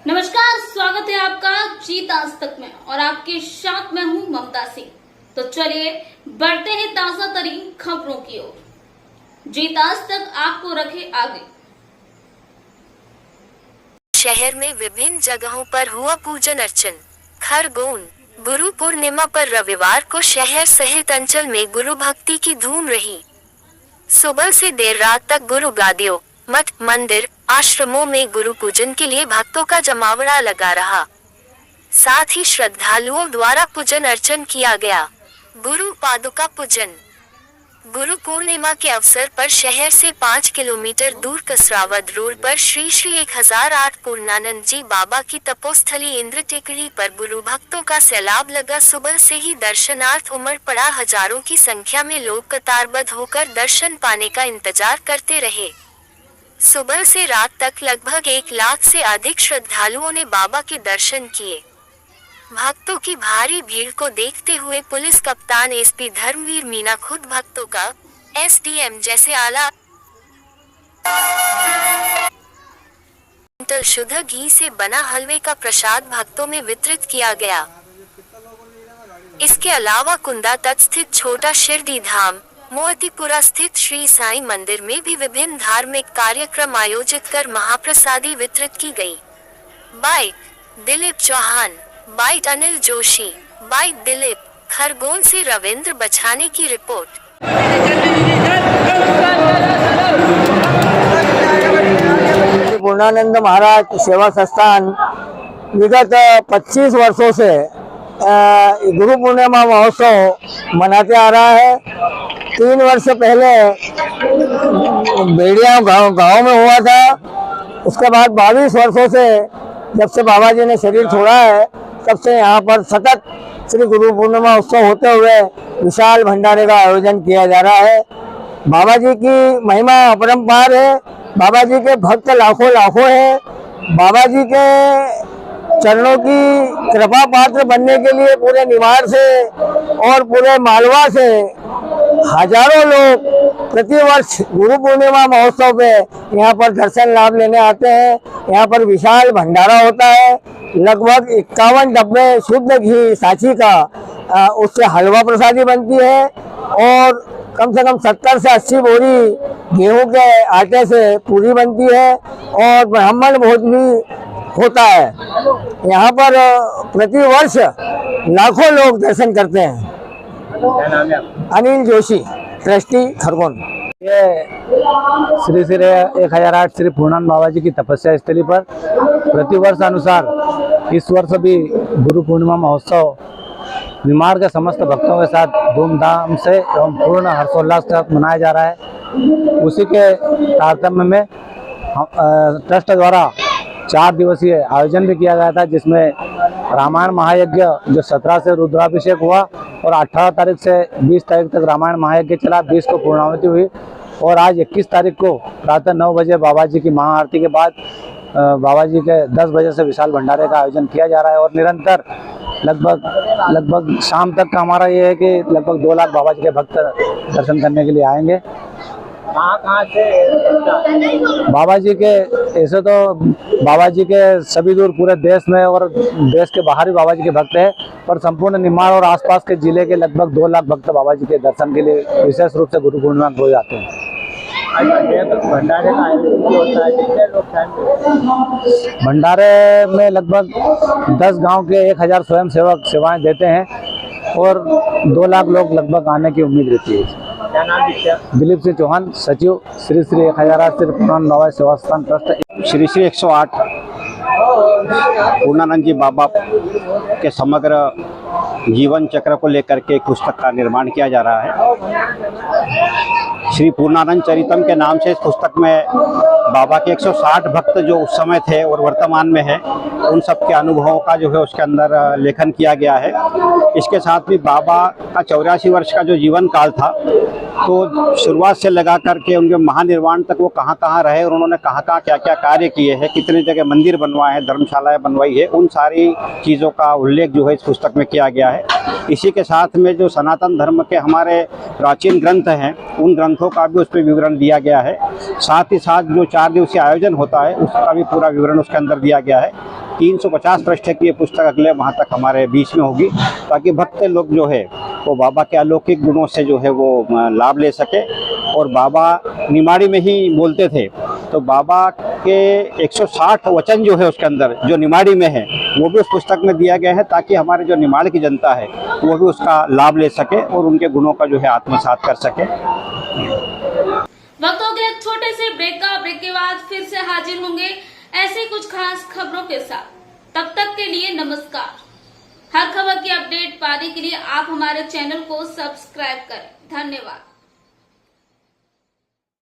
नमस्कार, स्वागत है आपका जीत आज तक में और आपके साथ मैं हूं ममता सिंह। तो चलिए बढ़ते हैं ताजा तरीन खबरों की ओर। जीत आज तक आपको रखे आगे। शहर में विभिन्न जगहों पर हुआ पूजन अर्चन। खरगोन गुरु पूर्णिमा पर रविवार को शहर सहित अंचल में गुरु भक्ति की धूम रही। सुबह से देर रात तक गुरु गादियों, मठ, मंदिर, आश्रमों में गुरु पूजन के लिए भक्तों का जमावड़ा लगा रहा। साथ ही श्रद्धालुओं द्वारा पूजन अर्चन किया गया। गुरु पादुका पूजन। गुरु पूर्णिमा के अवसर पर शहर से 5 किलोमीटर दूर कसरावद रोड पर श्री श्री 1008 पूर्णानंद जी बाबा की तपोस्थली इंद्र टेकरी पर गुरु भक्तों का सैलाब लगा। सुबह से ही दर्शनार्थ उमड़ पड़ा। हजारों की संख्या में लोग कतारबद्ध होकर दर्शन पाने का इंतजार करते रहे। सुबह से रात तक लगभग 1 लाख से अधिक श्रद्धालुओं ने बाबा के दर्शन किए। भक्तों की भारी भीड़ को देखते हुए पुलिस कप्तान एसपी धर्मवीर मीना खुद भक्तों का एसडीएम जैसे आला शुद्ध घी से बना हलवे का प्रसाद भक्तों में वितरित किया गया। इसके अलावा कुंदा तट स्थित छोटा शिरडी धाम, मोतीपुरा स्थित श्री साईं मंदिर में भी विभिन्न धार्मिक कार्यक्रम आयोजित कर महाप्रसादी वितरित की गई। Bite Dilip Chauhan, bite Anil Joshi, bite Dilip. Khargone से रविंद्र बछाने की रिपोर्ट। पूर्णानंद महाराज सेवा संस्थान विगत 25 वर्षों से गुरु पूर्णिमा महोत्सव मनाते आ रहा है। 3 वर्ष पहले बेड़िया गांव में हुआ था। उसके बाद 22 वर्षों से जब से बाबा जी ने शरीर छोड़ा है तब से यहाँ पर सतत श्री गुरु पूर्णिमा उत्सव होते हुए विशाल भंडारे का आयोजन किया जा रहा है। बाबा जी की महिमा अपरंपार है। बाबा जी के भक्त लाखों लाखों हैं। बाबा जी के चरणों की कृपा पात्र बनने के लिए पूरे निवार से और पूरे मालवा से हजारों लोग प्रतिवर्ष गुरु पूर्णिमा महोत्सव पे यहाँ पर दर्शन लाभ लेने आते हैं। यहाँ पर विशाल भंडारा होता है। लगभग 51 डब्बे शुद्ध घी सांची का उससे हलवा प्रसादी बनती है और कम से कम 70 से 80 बोरी गेहूं के आटे से पूरी बनती है और ब्राह्मण भोज भी होता है। यहाँ पर प्रतिवर्ष लाखों लोग दर्शन करते हैं। अनिल जोशी, ट्रस्टी, खरगोन। ये श्री श्री 1008 श्री पूर्णानंद बाबा जी की तपस्या स्थली पर प्रतिवर्ष अनुसार इस वर्ष भी गुरु पूर्णिमा महोत्सव निमाड़ के समस्त भक्तों के साथ धूमधाम से एवं पूर्ण हर्षोल्लास के साथ मनाया जा रहा है। उसी के तारतम्य में ट्रस्ट द्वारा 4 दिवसीय आयोजन भी किया गया था, जिसमें रामायण महायज्ञ जो 17 से रुद्राभिषेक हुआ और 18 तारीख से 20 तारीख तक रामायण महायज्ञ चला। 20 को पूर्णाहुति हुई और आज 21 तारीख को प्रातः 9 बजे बाबा जी की महाआरती के बाद बाबा जी के 10 बजे से विशाल भंडारे का आयोजन किया जा रहा है और निरंतर लगभग शाम तक का हमारा ये है कि लगभग 2 लाख बाबा जी के भक्त दर्शन करने के लिए आएंगे। कहाँ से बाबा जी के ऐसे तो बाबा जी के सभी दूर पूरे देश में और देश के बाहर भी बाबा जी के भक्त हैं, पर संपूर्ण निमाड़ और आसपास के जिले के लगभग 2 लाख भक्त बाबा जी के दर्शन के लिए विशेष रूप से गुरु पूर्णिमा को जाते हैं। भंडारे का आयोजन होता है, कितने लोग शामिल? भंडारे में लगभग 10 गांव के 1000 स्वयं सेवक सेवाएं देते हैं और 2 लाख लोग लगभग आने की उम्मीद रहती है। क्या नाम है? दिलीप सिंह चौहान, सचिव श्री श्री 1008 श्री पूर्णानंद बाबा सेवा संस्थान ट्रस्ट। श्री श्री 108 पूर्णानंद जी बाबा के समग्र जीवन चक्र को लेकर के एक पुस्तक का निर्माण किया जा रहा है। श्री पूर्णानंद चरितम के नाम से इस पुस्तक में बाबा के 160 भक्त जो उस समय थे और वर्तमान में है, उन सब के अनुभवों का जो है उसके अंदर लेखन किया गया है। इसके साथ भी बाबा का 84 वर्ष का जो जीवन काल था, तो शुरुआत से लगा करके उनके महानिर्वाण तक वो कहाँ कहाँ रहे और उन्होंने कहाँ कहाँ क्या क्या कार्य किए हैं, कितने जगह मंदिर बनवाए हैं, धर्मशालाएं बनवाई है, उन सारी चीज़ों का उल्लेख जो है इस पुस्तक में किया गया है। इसी के साथ में जो सनातन धर्म के हमारे प्राचीन ग्रंथ हैं, उन ग्रंथों का भी उस पर विवरण दिया गया है। साथ ही साथ जो 4 दिवसीय आयोजन होता है उसका भी पूरा विवरण उसके अंदर दिया गया है। 350 पृष्ठ की ये पुस्तक अगले माह तक हमारे बीच में होगी, ताकि भक्त लोग जो है वो बाबा के अलौकिक गुणों से जो है वो लाभ ले सके। और बाबा निमाड़ी में ही बोलते थे, तो बाबा के 160 वचन जो है उसके अंदर जो निमाड़ी में है वो भी उस पुस्तक में दिया गया है, ताकि हमारे जो निमाड़ की जनता है वो भी उसका लाभ ले सके और उनके गुणों का जो है आत्मसात कर सके। वक्त हो गया छोटे से ब्रेक का। ब्रेक के बाद फिर से हाजिर होंगे ऐसे कुछ खास खबरों के साथ। तब तक के लिए नमस्कार। हर खबर की अपडेट पाने के लिए आप हमारे चैनल को सब्सक्राइब करें। धन्यवाद।